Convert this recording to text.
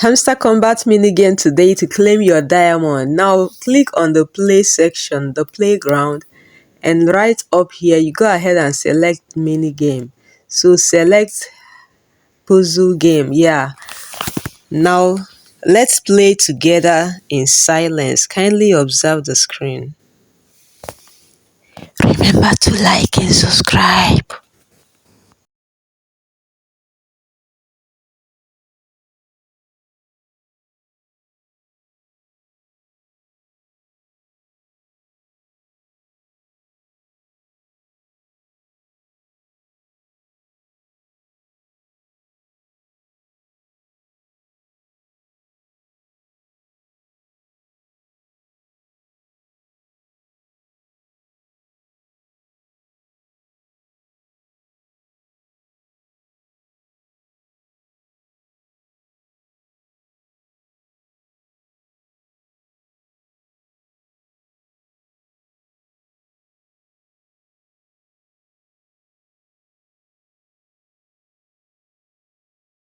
Hamster Kombat minigame today to claim your diamond. Now click on the play section, the playground, and right up here you go ahead and select minigame. So select puzzle game. Now let's play together in silence. Kindly observe the screen. Remember to like and subscribe.